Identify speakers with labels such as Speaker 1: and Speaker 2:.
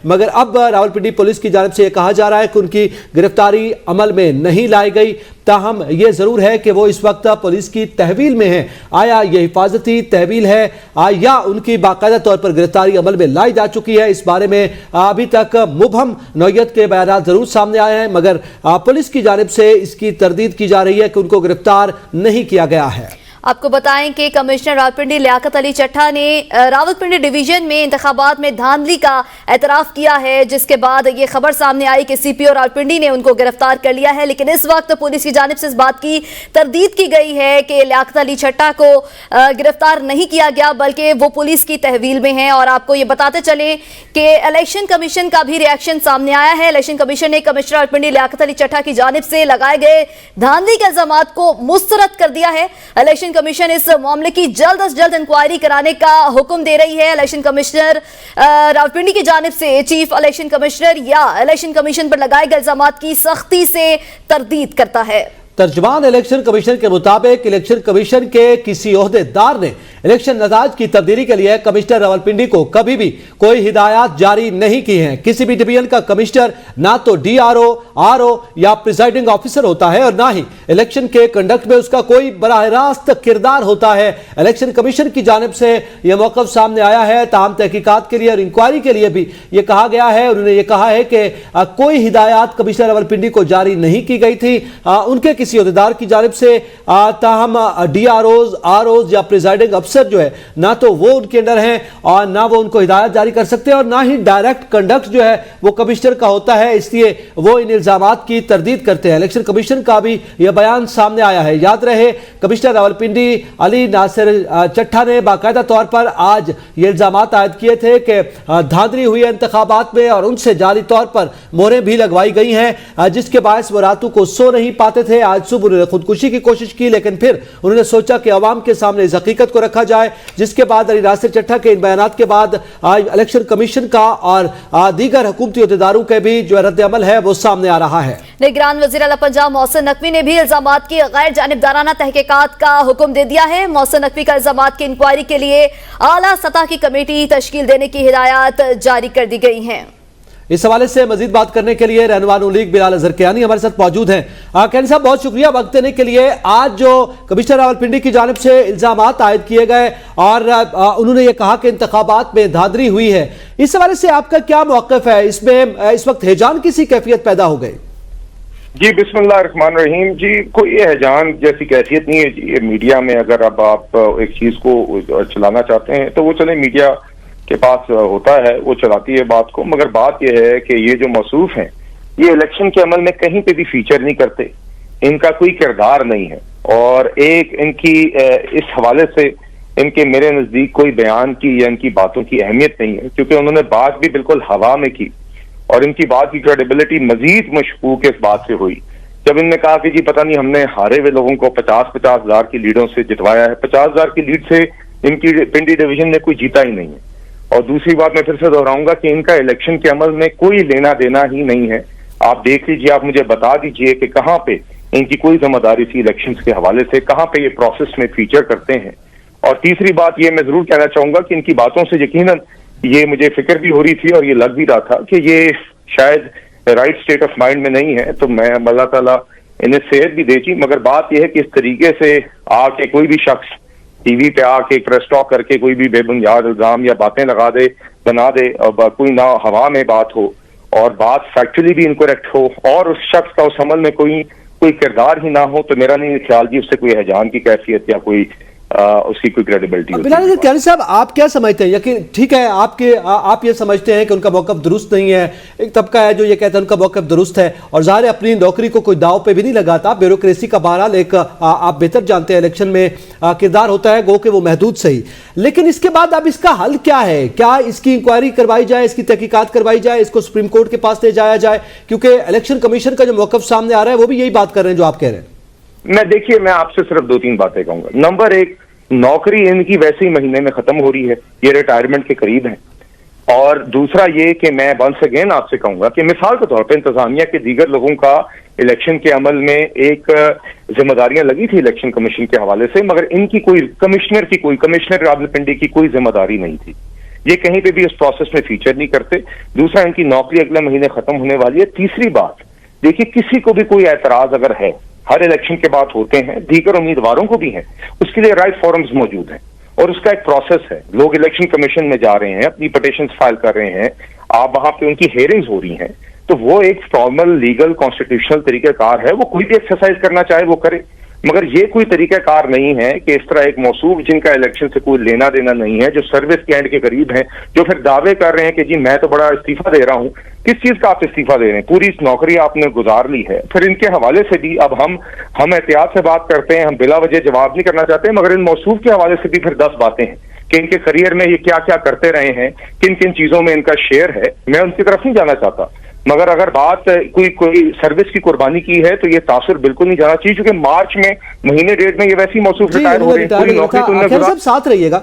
Speaker 1: मगर अब रावलपिंडी पुलिस की जानिब से यह कहा जा रहा है कि उनकी गिरफ्तारी अमल में नहीं लाई गई। ताहम यह जरूर है कि वो इस वक्त पुलिस की तहवील में है। आया यह हिफाजती तहवील है या उनकी बाकायदा तौर पर गिरफ्तारी अमल में लाई जा चुकी है, इस बारे में अभी तक मुबहम नौयत के बयान जरूर सामने आए हैं, मगर पुलिस की जानिब से इसकी तरदीद की जा रही है कि उनको गिरफ्तार नहीं किया गया है।
Speaker 2: आपको बताएं कि कमिश्नर रावलपिंडी लियाकत अली चट्टा ने रावलपिंडी डिवीजन में इंतखाबात में धांधली का एतराफ़ किया है, जिसके बाद ये खबर सामने आई कि सीपीओ रावलपिंडी ने उनको गिरफ्तार कर लिया है। लेकिन इस वक्त पुलिस की जानिब से इस बात की तरदीद की गई है कि लियाकत अली चट्टा को गिरफ्तार नहीं किया गया, बल्कि वो पुलिस की तहवील में है। और आपको ये बताते चले कि इलेक्शन कमीशन का भी रिएक्शन सामने आया है। इलेक्शन कमीशन ने कमिश्नर रावलपिंडी लियाकत अली चट्टा की जानिब से लगाए गए धांधली के इल्जामात को मुस्तरद कर दिया है। इलेक्शन कमीशन इस मामले की जल्द से जल्द इंक्वायरी कराने का हुक्म दे रही है। इलेक्शन कमिश्नर रावलपिंडी की जानिब से चीफ इलेक्शन कमिश्नर या इलेक्शन कमीशन पर लगाए गए इल्जामात की सख्ती से तरदीद करता है।
Speaker 1: तर्जुमान इलेक्शन कमीशन के मुताबिक इलेक्शन कमीशन के किसी ओहदेदार ने इलेक्शन नताज की तब्दीली के लिए कमिश्नर रावलपिंडी को कभी भी कोई हिदायत जारी नहीं की है। किसी भी डिवीजन का कमिश्नर ना तो डीआरओ, आरओ या प्रिजाइडिंग ऑफिसर होता है और ना ही इलेक्शन के कंडक्ट में उसका कोई बराह रास्त किरदार होता है। इलेक्शन कमीशन की जानिब से यह मौक़िफ़ सामने आया है। ताम तहकीकात के लिए और इंक्वायरी के लिए भी यह कहा गया है। उन्होंने यह कहा है कि कोई हिदायत कमिश्नर रावलपिंडी को जारी नहीं की गई थी उनके किसी ओहदेदार की जानिब से। ताहम डीआरओज, आरओज या प्रिजाइडिंग अफसर जो है ना तो वो उनके अंडर हैं और ना वो उनको हिदायत जारी कर सकते हैं और ना ही डायरेक्ट कंडक्ट जो है वो कमिश्नर का होता है, इसलिए वो इन इल्जामात की तरदीद करते हैं। इलेक्शन कमीशन का भी यह बयान सामने आया है। याद रहे कमिश्नर रावलपिंडी अली नासिर चट्टा ने बाकायदा तौर पर आज ये इल्जामात आयद किए थे कि धांधली हुई है इंतखाबात में और उनसे जाली तौर पर मोहरें भी लगवाई गई हैं, जिसके बायस वो रातों को सो नहीं पाते थे। आज सुबह उन्होंने खुदकुशी की कोशिश की, लेकिन फिर उन्होंने सोचा कि अवाम के सामने इस हकीकत को रखा जाए, जिसके बाद अली नासिर चट्टा के इन बयानात के बाद इलेक्शन कमीशन का और दीगर हुकूमती अहदेदारों के भी जो रद्द अमल है वो सामने आ रहा है।
Speaker 2: निगरान वज़ीर आला पंजाब मोहसिन नकवी ने भी इल्जामात की गैर जानिबदाराना तहकीकात का हुक्म दे दिया है। मोहसिन नकवी का इल्जामात की इंक्वायरी के लिए आला सतह की कमेटी तश्कील देने की हिदायत जारी कर दी गई है।
Speaker 1: इस हवाले से मजीद बात करने के लिए रहनुमा लीग बिलाल अजहर कियानी हमारे साथ मौजूद हैं। कैनी साहब, बहुत शुक्रिया वक्त देने के लिए। आज जो कमिश्नर रावलपिंडी की जानिब से इल्जामात आयद किए गए और उन्होंने ये कहा कि इंतखाबात में धांधली हुई है, इस हवाले से आपका क्या मौक़िफ़ है? इसमें इस वक्त हैजान किसी कैफियत पैदा हो गई?
Speaker 3: जी बिस्मिल्लाहिर्रहमानिर्रहीम। जी कोई हैजान जैसी कैफियत नहीं है जी। मीडिया में अगर अब आप एक चीज को चलाना चाहते हैं तो वो चले मीडिया के पास होता है, वो चलाती है बात को, मगर बात यह है कि ये जो मौसूफ हैं ये इलेक्शन के अमल में कहीं पे भी फीचर नहीं करते, इनका कोई किरदार नहीं है और एक इनकी इस हवाले से इनके मेरे नजदीक कोई बयान की या इनकी बातों की अहमियत नहीं है, क्योंकि उन्होंने बात भी बिल्कुल हवा में की और इनकी बात की क्रेडिबिलिटी मजीद मशकूक इस बात से हुई जब इनने कहा कि जी पता नहीं हमने हारे हुए लोगों को 50-50 हजार की लीडों से जितवाया है। 50 हजार की लीड से इनकी पिंडी डिवीजन में कोई जीता ही नहीं है। और दूसरी बात मैं फिर से दोहराऊंगा कि इनका इलेक्शन के अमल में कोई लेना देना ही नहीं है। आप देख लीजिए, आप मुझे बता दीजिए कि कहाँ पे इनकी कोई जिम्मेदारी थी इलेक्शंस के हवाले से, कहाँ पे ये प्रोसेस में फीचर करते हैं। और तीसरी बात ये मैं जरूर कहना चाहूंगा कि इनकी बातों से यकीनन ये मुझे फिक्र भी हो रही थी और ये लग भी रहा था कि ये शायद राइट स्टेट ऑफ माइंड में नहीं है। तो मैं अल्लाह ताला इन्हें सेहत भी देती, मगर बात यह है कि इस तरीके से आके कोई भी शख्स टीवी पे आके प्रेस टॉक करके कोई भी बेबुनियाद इल्जाम या बातें लगा दे, बना दे और कोई ना हवा में बात हो और बात फैक्चुअली भी इनकरेक्ट हो और उस शख्स का उस अमल में कोई किरदार ही ना हो, तो मेरा नहीं ख्याल जी उससे कोई हैजान की कैफियत या कोई उसकी कोई क्रेडिबिलिटी होती है।
Speaker 1: बिलाल कियानी साहब, आप क्या समझते हैं? यकीन ठीक है आप ये समझते हैं कि उनका मौक़िफ़ दुरुस्त नहीं है। एक तबका है जो ये कहता है उनका मौक़िफ़ दुरुस्त है और ज़ाहिर है अपनी नौकरी को कोई दाव पे भी नहीं लगाता। ब्यूरोक्रेसी का बहरहाल एक आप बेहतर जानते हैं इलेक्शन में किरदार होता है, गो कि वो महदूद सही। लेकिन इसके बाद अब इसका हल क्या है? क्या इसकी इंक्वायरी करवाई जाए, इसकी तहकीकात करवाई जाए, इसको सुप्रीम कोर्ट के पास ले जाया जाए? क्योंकि इलेक्शन कमीशन का जो मौक़िफ़ सामने आ रहा है वो भी यही बात कर रहे हैं जो आप कह रहे हैं।
Speaker 3: मैं आपसे सिर्फ 2-3 बातें कहूंगा। नंबर 1, नौकरी इनकी वैसे ही महीने में खत्म हो रही है, ये रिटायरमेंट के करीब है। और दूसरा ये कि मैं वंस अगेन आपसे कहूंगा कि मिसाल के तौर पर इंतजामिया के दीगर लोगों का इलेक्शन के अमल में एक जिम्मेदारियां लगी थी इलेक्शन कमीशन के हवाले से, मगर इनकी कोई कमिश्नर रावलपिंडी की कोई जिम्मेदारी नहीं थी। ये कहीं पे भी इस प्रोसेस में फीचर नहीं करते। दूसरा, इनकी नौकरी अगले महीने खत्म होने वाली है। तीसरी बात, देखिए किसी को भी कोई एतराज अगर है, हर इलेक्शन के बाद होते हैं, दीगर उम्मीदवारों को भी हैं, उसके लिए राइट फोरम्स मौजूद हैं और उसका एक प्रोसेस है। लोग इलेक्शन कमीशन में जा रहे हैं, अपनी पिटिशन फाइल कर रहे हैं, आप वहां पे उनकी हेयरिंग्स हो रही हैं, तो वो एक फॉर्मल लीगल कॉन्स्टिट्यूशनल तरीकाकार है। वो कोई भी एक्सरसाइज करना चाहे वो करे, मगर ये कोई तरीकाकार नहीं है कि इस तरह एक मौसूफ जिनका इलेक्शन से कोई लेना देना नहीं है, जो सर्विस के एंड के करीब हैं, जो फिर दावे कर रहे हैं कि जी मैं तो बड़ा इस्तीफा दे रहा हूं। किस चीज का आप इस्तीफा दे रहे हैं? पूरी नौकरी आपने गुजार ली है। फिर इनके हवाले से भी अब हम एहतियात से बात करते हैं, हम बिला वजह जवाब नहीं करना चाहते, मगर इन मौसूफ के हवाले से भी फिर 10 बातें हैं कि इनके करियर में ये क्या क्या करते रहे हैं, किन किन चीजों में इनका शेयर है। मैं उनकी तरफ नहीं जाना चाहता, मगर अगर बात कोई सर्विस की कुर्बानी की है तो ये तासुर बिल्कुल नहीं जाना चाहिए, क्योंकि मार्च में महीने डेढ़ में ये वैसी मौसूफ रिटायर हो रहे हैं, पूरी नौकरी तो उन्होंने
Speaker 1: सब साथ रहिएगा।